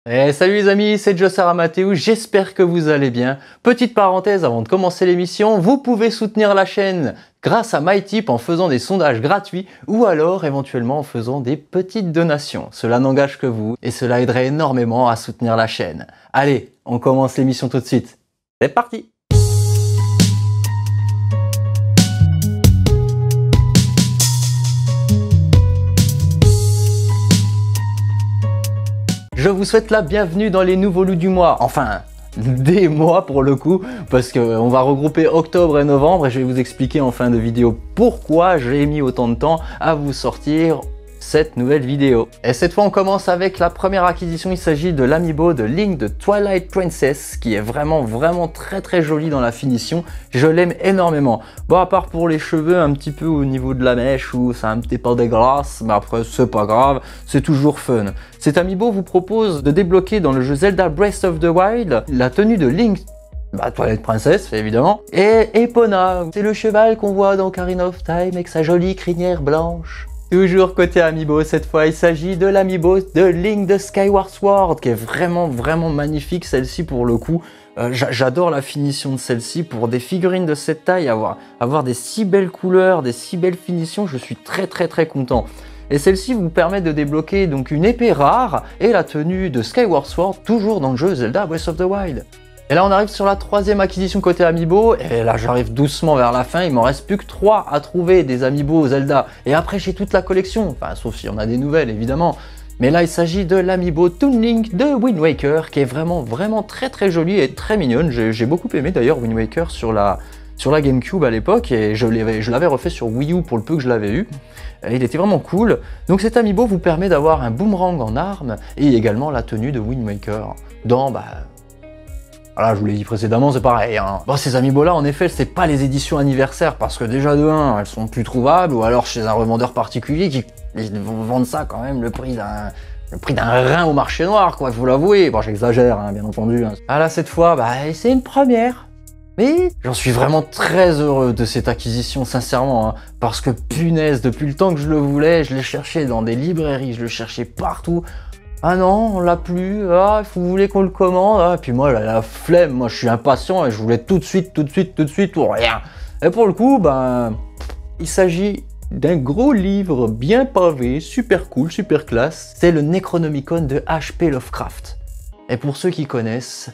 Salut les amis, c'est Jossara Mathéou, j'espère que vous allez bien. Petite parenthèse avant de commencer l'émission, vous pouvez soutenir la chaîne grâce à MyTip en faisant des sondages gratuits ou alors éventuellement en faisant des petites donations. Cela n'engage que vous et cela aiderait énormément à soutenir la chaîne. Allez, on commence l'émission tout de suite. C'est parti! Je vous souhaite la bienvenue dans les nouveaux loups du mois, enfin des mois pour le coup, parce qu'on va regrouper octobre et novembre et je vais vous expliquer en fin de vidéo pourquoi j'ai mis autant de temps à vous sortir cette nouvelle vidéo. Et cette fois on commence avec la première acquisition, il s'agit de l'amiibo de Link de Twilight Princess qui est vraiment très joli dans la finition, je l'aime énormément. Bon, à part pour les cheveux un petit peu au niveau de la mèche où c'est un petit peu dégueulasse, mais après c'est pas grave, c'est toujours fun. Cet amiibo vous propose de débloquer dans le jeu Zelda Breath of the Wild la tenue de Link, Twilight Princess évidemment, et Epona, c'est le cheval qu'on voit dans Ocarina of Time avec sa jolie crinière blanche. Toujours côté amiibo, cette fois il s'agit de l'amiibo de Link de Skyward Sword qui est vraiment magnifique celle-ci pour le coup. J'adore la finition de celle-ci, pour des figurines de cette taille, avoir des si belles couleurs, des si belles finitions, je suis très content. Et celle-ci vous permet de débloquer donc une épée rare et la tenue de Skyward Sword toujours dans le jeu Zelda Breath of the Wild. Et là on arrive sur la troisième acquisition côté amiibo, et là j'arrive doucement vers la fin, il m'en reste plus que 3 à trouver des amiibo Zelda, et après j'ai toute la collection, enfin sauf si on a des nouvelles évidemment. Mais là il s'agit de l'amiibo Toon Link de Wind Waker, qui est vraiment très jolie et très mignonne. J'ai beaucoup aimé d'ailleurs Wind Waker sur la Gamecube à l'époque, et je l'avais refait sur Wii U pour le peu que je l'avais eu. Il était vraiment cool. Donc cet amiibo vous permet d'avoir un boomerang en arme, et également la tenue de Wind Waker dans voilà, je vous l'ai dit précédemment, c'est pareil, hein. Bon, ces amiibo là en effet c'est pas les éditions anniversaires parce que déjà de 1 elles sont plus trouvables, ou alors chez un revendeur particulier qui vont vendre ça quand même le prix d'un rein au marché noir, quoi, il faut l'avouer. Bon, j'exagère hein, bien entendu hein. Ah là cette fois c'est une première, mais j'en suis vraiment très heureux de cette acquisition sincèrement hein, parce que punaise, depuis le temps que je le voulais, je l'ai cherché dans des librairies, je le cherchais partout. Ah non, on l'a plus, vous voulez qu'on le commande, puis moi la flemme, moi je suis impatient et je voulais tout de suite ou rien. Et pour le coup, il s'agit d'un gros livre bien pavé, super cool, super classe, c'est le Necronomicon de H.P. Lovecraft. Et pour ceux qui connaissent,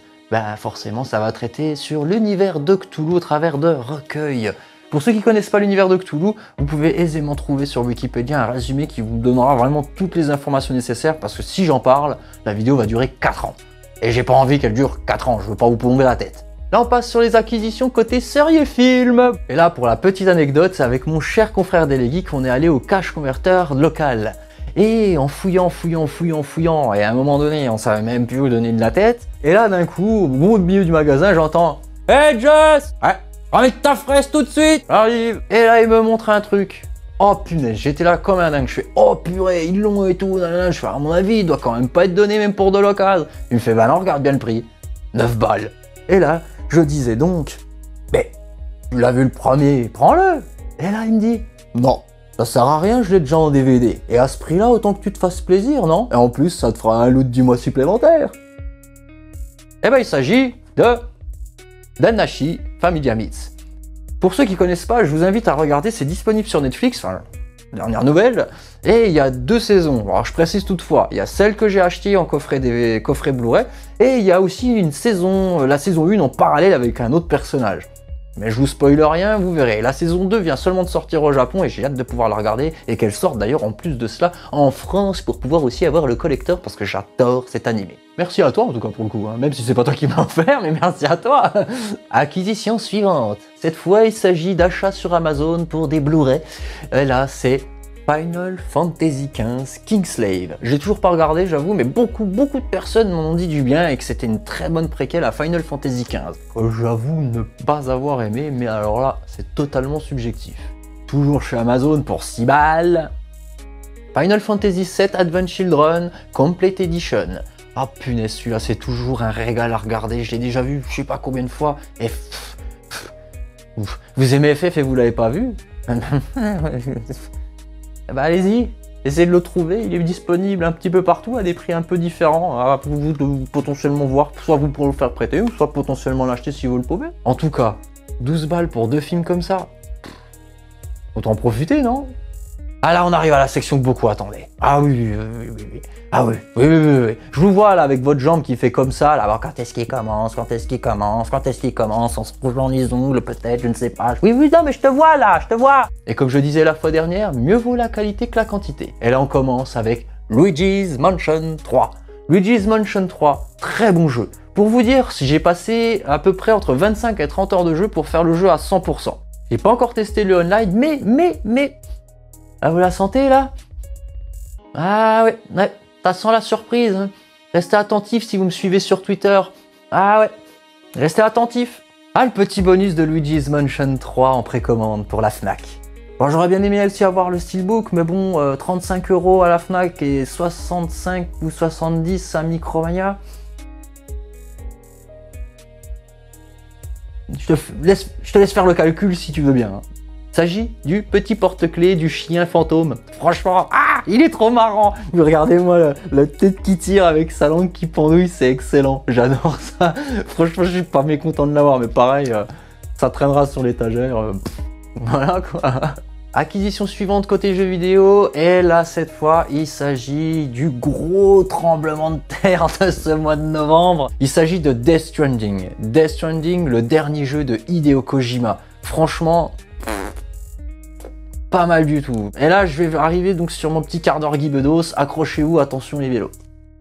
forcément ça va traiter sur l'univers de Cthulhu au travers de recueils. Pour ceux qui ne connaissent pas l'univers de Cthulhu, vous pouvez aisément trouver sur Wikipédia un résumé qui vous donnera vraiment toutes les informations nécessaires, parce que si j'en parle, la vidéo va durer 4 ans. Et j'ai pas envie qu'elle dure 4 ans, je veux pas vous plomber la tête. Là on passe sur les acquisitions côté séries et films. Et là pour la petite anecdote, c'est avec mon cher confrère Delégui qu'on est allé au cash converteur local. Et en fouillant, et à un moment donné on savait même plus où donner de la tête. Et là d'un coup, au milieu du magasin, j'entends « Hey Joss !» Ouais. Ramène ta fraise tout de suite, arrive. Et là il me montre un truc. Oh punaise, j'étais là comme un dingue, je fais oh purée, ils l'ont et tout, je fais à mon avis, il doit quand même pas être donné même pour de l'occasion. Il me fait non, regarde bien le prix, 9 balles. Et là, je disais donc, mais tu l'as vu le premier, prends-le. Et là il me dit, non, ça sert à rien, je l'ai déjà en DVD. Et à ce prix-là, autant que tu te fasses plaisir, non? Et en plus, ça te fera un loot du mois supplémentaire. Et il s'agit de Danmachi Familia Meats. Pour ceux qui connaissent pas, je vous invite à regarder, c'est disponible sur Netflix, enfin, dernière nouvelle, et il y a 2 saisons. Alors je précise toutefois, il y a celle que j'ai achetée en coffret Blu-ray, et il y a aussi une saison, la saison 1 en parallèle avec un autre personnage. Mais je vous spoile rien, vous verrez. La saison 2 vient seulement de sortir au Japon et j'ai hâte de pouvoir la regarder, et qu'elle sorte d'ailleurs en plus de cela en France pour pouvoir aussi avoir le collector parce que j'adore cet animé. Merci à toi en tout cas pour le coup, hein. Même si c'est pas toi qui m'as offert, mais merci à toi. Acquisition suivante. Cette fois il s'agit d'achats sur Amazon pour des Blu-ray. Là c'est Final Fantasy XV Kingslave. J'ai toujours pas regardé, j'avoue, mais beaucoup de personnes m'en ont dit du bien et que c'était une très bonne préquelle à Final Fantasy XV. J'avoue ne pas avoir aimé, mais alors là, c'est totalement subjectif. Toujours chez Amazon pour 6 balles. Final Fantasy VII Advent Children Complete Edition. Ah punaise, celui-là c'est toujours un régal à regarder, je l'ai déjà vu je sais pas combien de fois, et vous aimez FF et vous l'avez pas vu? Allez-y, Essayez de le trouver, il est disponible un petit peu partout à des prix un peu différents. À vous de potentiellement voir, soit vous pourrez le faire prêter, ou soit potentiellement l'acheter si vous le pouvez. En tout cas, 12 balles pour 2 films comme ça. Autant en profiter, non? Ah là, on arrive à la section que beaucoup attendaient. Ah oui. Ah oui. Je vous vois là avec votre jambe qui fait comme ça, là, quand est-ce qu'il commence, en se rougeant les ongles peut-être, je ne sais pas. Oui, non, mais je te vois là, je te vois. Et comme je disais la fois dernière, mieux vaut la qualité que la quantité. Et là, on commence avec Luigi's Mansion 3. Luigi's Mansion 3, très bon jeu. Pour vous dire, j'ai passé à peu près entre 25 et 30 heures de jeu pour faire le jeu à 100%. J'ai pas encore testé le online, mais... Ah, vous la sentez là? Ah ouais, ça sent la surprise. Hein. Restez attentifs si vous me suivez sur Twitter. Ah ouais, restez attentifs. Ah, le petit bonus de Luigi's Mansion 3 en précommande pour la Fnac. Bon, j'aurais bien aimé aussi avoir le Steelbook, mais bon, 35 € à la Fnac et 65 ou 70 à Micromania. Je te laisse faire le calcul si tu veux bien. Hein. Il s'agit du petit porte-clés du chien fantôme. Franchement, il est trop marrant. Regardez-moi la tête qui tire avec sa langue qui pendouille, c'est excellent. J'adore ça. Franchement, je suis pas mécontent de l'avoir, mais pareil, ça traînera sur l'étagère. Voilà quoi. Acquisition suivante côté jeux vidéo, et là cette fois il s'agit du gros tremblement de terre de ce mois de novembre. Il s'agit de Death Stranding. Death Stranding, le dernier jeu de Hideo Kojima. Franchement, pas mal du tout. Et là je vais arriver donc sur mon petit quart d'heure Guy Bedos, accrochez-vous, attention les vélos.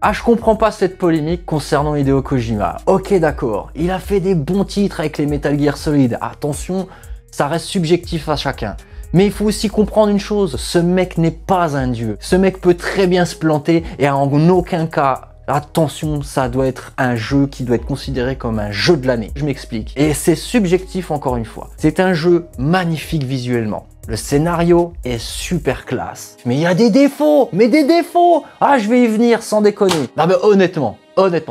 Ah, je comprends pas cette polémique concernant Hideo Kojima. Ok d'accord, il a fait des bons titres avec les Metal Gear Solid. Attention, ça reste subjectif à chacun. Mais il faut aussi comprendre une chose, ce mec n'est pas un dieu. Ce mec peut très bien se planter et en aucun cas, attention, ça doit être un jeu qui doit être considéré comme un jeu de l'année. Je m'explique. Et c'est subjectif encore une fois. C'est un jeu magnifique visuellement. Le scénario est super classe. Mais il y a des défauts, Ah, je vais y venir sans déconner. Non mais honnêtement,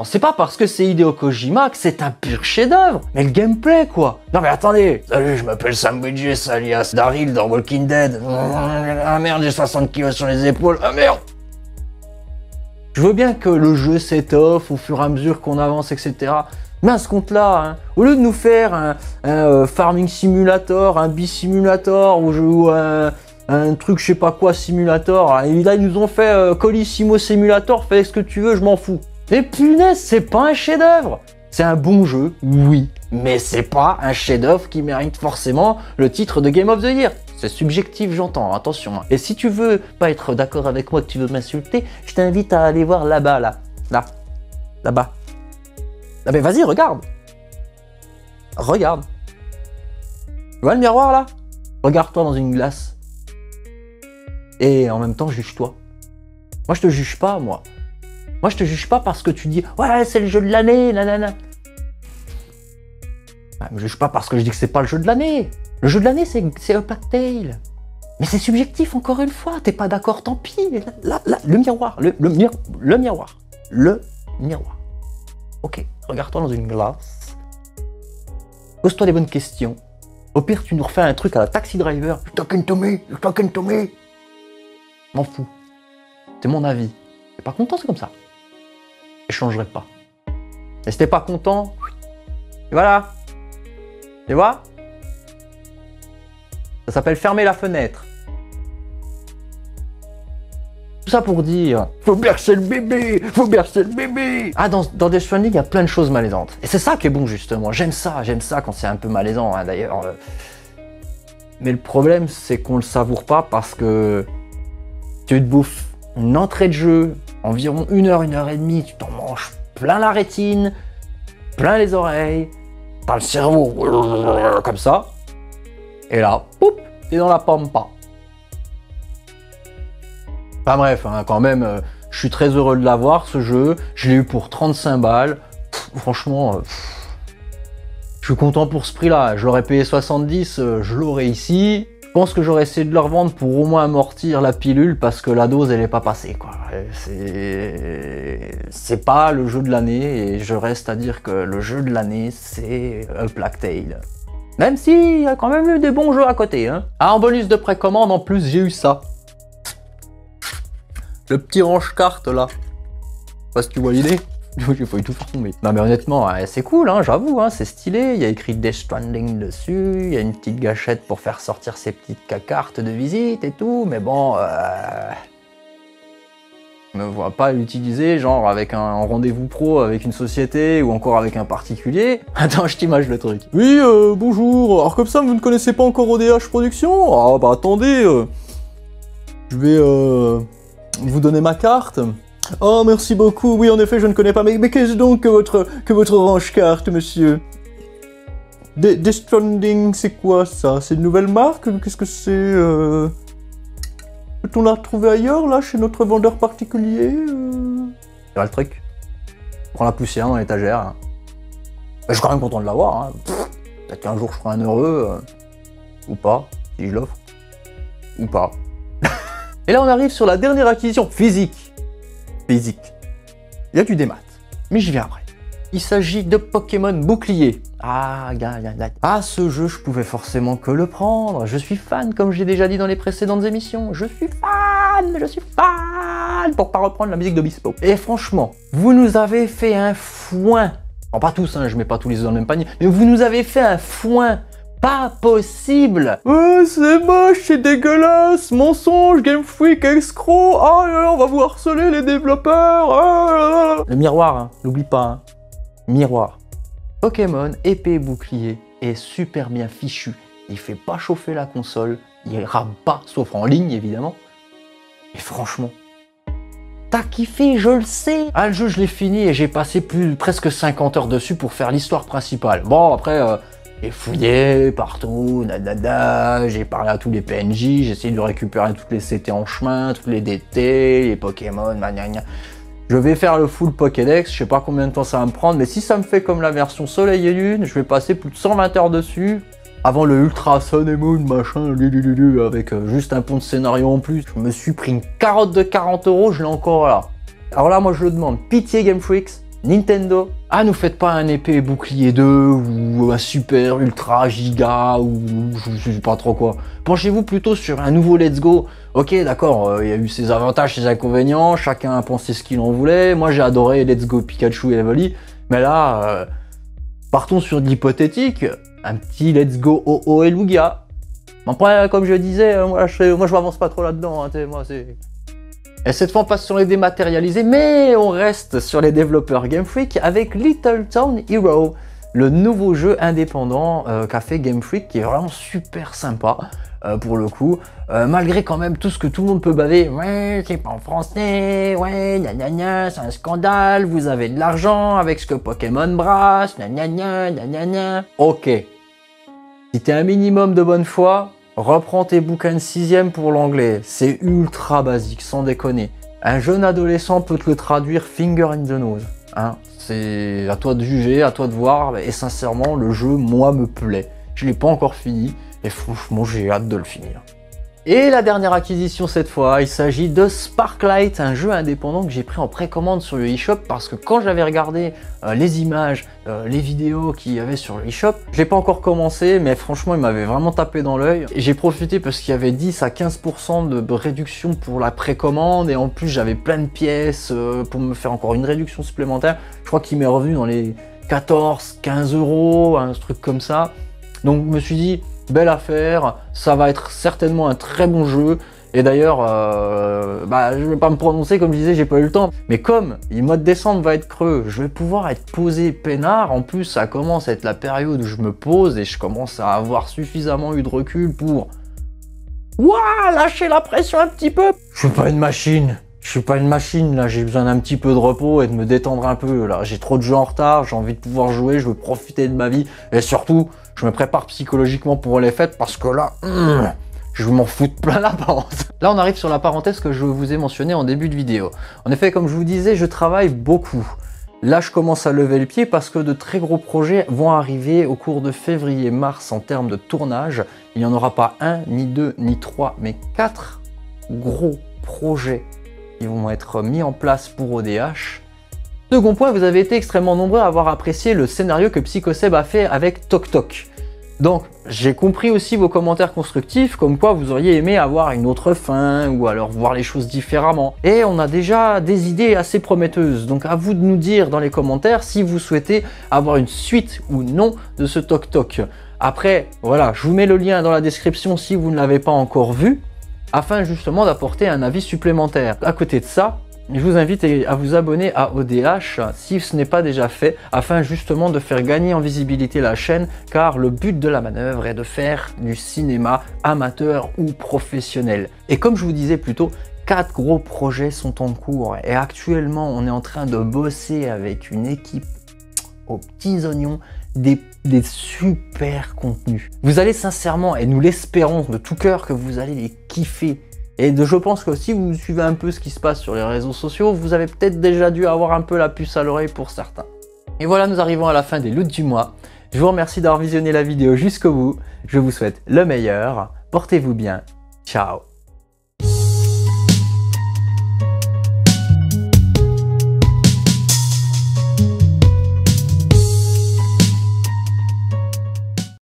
c'est pas parce que c'est Hideo Kojima que c'est un pur chef-d'œuvre. Mais le gameplay, quoi. Non mais attendez. Salut, je m'appelle Sam Bridges, alias Daryl dans Walking Dead. Ah merde, j'ai 60 kilos sur les épaules. Ah merde. Je veux bien que le jeu s'étoffe au fur et à mesure qu'on avance, etc. Mais à ce compte-là, hein, au lieu de nous faire un farming simulator, un bee simulator, ou un truc je sais pas quoi simulator, là ils nous ont fait Colissimo simulator, fais ce que tu veux, je m'en fous. Mais punaise, c'est pas un chef-d'œuvre. C'est un bon jeu, oui, mais c'est pas un chef-d'œuvre qui mérite forcément le titre de Game of the Year. C'est subjectif, j'entends, attention. Et si tu veux pas être d'accord avec moi, que tu veux m'insulter, je t'invite à aller voir là-bas, là-bas. Ah mais vas-y, regarde. Regarde. Tu vois le miroir là? Regarde-toi dans une glace. Et en même temps, juge-toi. Moi, je te juge pas, moi. Moi, je te juge pas parce que tu dis « Ouais, c'est le jeu de l'année, nanana. » Me juge pas parce que je dis que c'est pas le jeu de l'année. Le jeu de l'année, c'est un Plague Tale. Mais c'est subjectif, encore une fois. T'es pas d'accord, tant pis. Là, le miroir. Le miroir. Ok, regarde-toi dans une glace. Pose-toi des bonnes questions. Au pire, tu nous refais un truc à la Taxi Driver. You're talking to me. M'en fous. C'est mon avis. T'es pas content, c'est comme ça. Je changerai pas. Et si t'es pas content, et voilà. Tu vois? Ça s'appelle fermer la fenêtre. Tout ça pour dire, faut bercer le bébé. Ah, dans Death Stranding, il y a plein de choses malaisantes. Et c'est ça qui est bon, justement. J'aime ça quand c'est un peu malaisant, hein, d'ailleurs. Mais le problème, c'est qu'on le savoure pas parce que tu te bouffes une entrée de jeu, environ 1 heure, 1 heure et demie, tu t'en manges plein la rétine, plein les oreilles, t'as le cerveau comme ça. Et là, poup, t'es dans la pampa. Enfin bref, hein, quand même, je suis très heureux de l'avoir, ce jeu. Je l'ai eu pour 35 balles. Franchement, je suis content pour ce prix-là. Je l'aurais payé 70, je l'aurais ici. Je pense que j'aurais essayé de le revendre pour au moins amortir la pilule parce que la dose, elle est pas passée, quoi. C'est pas le jeu de l'année et je reste à dire que le jeu de l'année, c'est A Plague Tale. Même s'il y a quand même eu des bons jeux à côté, hein. Ah, en bonus de précommande, en plus, j'ai eu ça. Le petit range-carte là. Je sais pas si tu vois l'idée. J'ai failli tout faire tomber. Non mais honnêtement, c'est cool, hein, j'avoue, hein, c'est stylé. Il y a écrit Death Stranding dessus. Il y a une petite gâchette pour faire sortir ses petites cartes de visite et tout. Mais bon, je me vois pas l'utiliser, genre avec un rendez-vous pro avec une société ou encore avec un particulier. Attends, je t'image le truc. Oui, bonjour. Alors comme ça, vous ne connaissez pas encore ODH Production? Ah bah attendez, je vais vous donner ma carte. Oh, merci beaucoup. Oui, en effet, je ne connais pas. Mais qu'est-ce donc que votre range-carte, monsieur? Death Stranding, c'est quoi ça? C'est une nouvelle marque? Qu'est-ce que c'est Peut-on la retrouver ailleurs, là, chez notre vendeur particulier C'est le truc. Prends la poussière dans l'étagère. Hein. Je suis quand même content de l'avoir. Hein. Peut-être qu'un jour, je serai un heureux. Ou pas, si je l'offre. Ou pas. Et là, on arrive sur la dernière acquisition physique. Basic. Il y a du démat, mais j'y viens après. Il s'agit de Pokémon Bouclier. Ah, ce jeu, je pouvais forcément que le prendre. Je suis fan, comme j'ai déjà dit dans les précédentes émissions. Je suis fan, pour pas reprendre la musique de Bispo. Et franchement, vous nous avez fait un foin. Non, pas tous, hein, je mets pas tous les œufs dans le même panier, mais vous nous avez fait un foin. Pas possible! C'est moche, c'est dégueulasse! Mensonge, Game Freak, escroc! Oh là là, on va vous harceler les développeurs! Oh là là. Le miroir, hein, n'oublie pas, hein. Miroir. Pokémon épée bouclier est super bien fichu. Il fait pas chauffer la console, il rame pas, sauf en ligne évidemment. Et franchement, t'as kiffé, je le sais! Ah, le jeu, je l'ai fini et j'ai passé presque 50 heures dessus pour faire l'histoire principale. Bon, après... j'ai fouillé partout, j'ai parlé à tous les PNJ, j'ai essayé de récupérer toutes les CT en chemin, tous les DT, les Pokémon, gna. Je vais faire le full Pokédex, je sais pas combien de temps ça va me prendre, mais si ça me fait comme la version Soleil et Lune, je vais passer plus de 120 heures dessus, avant le Ultra Sun et Moon, machin, avec juste un pont de scénario en plus. Je me suis pris une carotte de 40 €, je l'ai encore là. Alors là, moi je le demande, pitié Game Freaks, Nintendo, nous faites pas un épée et bouclier 2 ou un super ultra giga ou je sais pas trop quoi. Penchez-vous plutôt sur un nouveau Let's Go. Ok, d'accord, il y a eu ses avantages, ses inconvénients, chacun a pensé ce qu'il en voulait. Moi j'ai adoré Let's Go Pikachu et Evoli, mais là, partons sur de l'hypothétique, un petit Let's Go OO et Lugia. Après, comme je disais, moi je m'avance pas trop là-dedans, hein, moi c'est... Et cette fois on passe sur les dématérialisés, mais on reste sur les développeurs Game Freak avec Little Town Hero, le nouveau jeu indépendant qu'a fait Game Freak, qui est vraiment super sympa pour le coup, malgré quand même tout ce que tout le monde peut baver. Ouais, c'est pas en français, ouais, gna, c'est un scandale, vous avez de l'argent avec ce que Pokémon brasse, gna. Ok, si t'es un minimum de bonne foi, reprends tes bouquins de 6e pour l'anglais, c'est ultra basique, sans déconner. Un jeune adolescent peut te le traduire finger in the nose. Hein. C'est à toi de juger, à toi de voir, et sincèrement, le jeu, moi, me plaît. Je l'ai pas encore fini, et franchement, j'ai hâte de le finir. Et la dernière acquisition cette fois, il s'agit de Sparklight, un jeu indépendant que j'ai pris en précommande sur le eShop parce que quand j'avais regardé les images, les vidéos qu'il y avait sur le eShop, je l'ai pas encore commencé, mais franchement il m'avait vraiment tapé dans l'œil. Et j'ai profité parce qu'il y avait 10 à 15% de réduction pour la précommande et en plus j'avais plein de pièces pour me faire encore une réduction supplémentaire. Je crois qu'il m'est revenu dans les 14, 15 €, un truc comme ça. Donc je me suis dit, belle affaire, ça va être certainement un très bon jeu. Et d'ailleurs, je vais pas me prononcer comme je disais, j'ai pas eu le temps. Mais comme le mois de décembre va être creux, je vais pouvoir être posé peinard. En plus, ça commence à être la période où je me pose et je commence à avoir suffisamment eu de recul pour... Ouah, lâcher la pression un petit peu. Je suis pas une machine. Je suis pas une machine, là, j'ai besoin d'un petit peu de repos et de me détendre un peu, là. J'ai trop de jeux en retard, j'ai envie de pouvoir jouer, je veux profiter de ma vie. Et surtout, je me prépare psychologiquement pour les fêtes parce que là, je m'en fous de plein la panse. Là, on arrive sur la parenthèse que je vous ai mentionnée en début de vidéo. En effet, comme je vous disais, je travaille beaucoup. Là, je commence à lever le pied parce que de très gros projets vont arriver au cours de février-mars en termes de tournage. Il n'y en aura pas un, ni deux, ni trois, mais 4 gros projets qui vont être mis en place pour ODH. Second point, vous avez été extrêmement nombreux à avoir apprécié le scénario que Psychoseb a fait avec Tok Tok. Donc, j'ai compris aussi vos commentaires constructifs, comme quoi vous auriez aimé avoir une autre fin, ou alors voir les choses différemment. Et on a déjà des idées assez prometteuses, donc à vous de nous dire dans les commentaires si vous souhaitez avoir une suite ou non de ce Toc Toc. Après, voilà, je vous mets le lien dans la description si vous ne l'avez pas encore vu, afin justement d'apporter un avis supplémentaire. À côté de ça, je vous invite à vous abonner à ODH si ce n'est pas déjà fait, afin justement de faire gagner en visibilité la chaîne, car le but de la manœuvre est de faire du cinéma amateur ou professionnel. Et comme je vous disais plus tôt, 4 gros projets sont en cours et actuellement on est en train de bosser avec une équipe aux petits oignons des super contenus. Vous allez sincèrement, et nous l'espérons de tout cœur, que vous allez les kiffer. Et je pense que si vous suivez un peu ce qui se passe sur les réseaux sociaux, vous avez peut-être déjà dû avoir un peu la puce à l'oreille pour certains. Et voilà, nous arrivons à la fin des loots du mois. Je vous remercie d'avoir visionné la vidéo jusqu'au bout. Je vous souhaite le meilleur. Portez-vous bien. Ciao.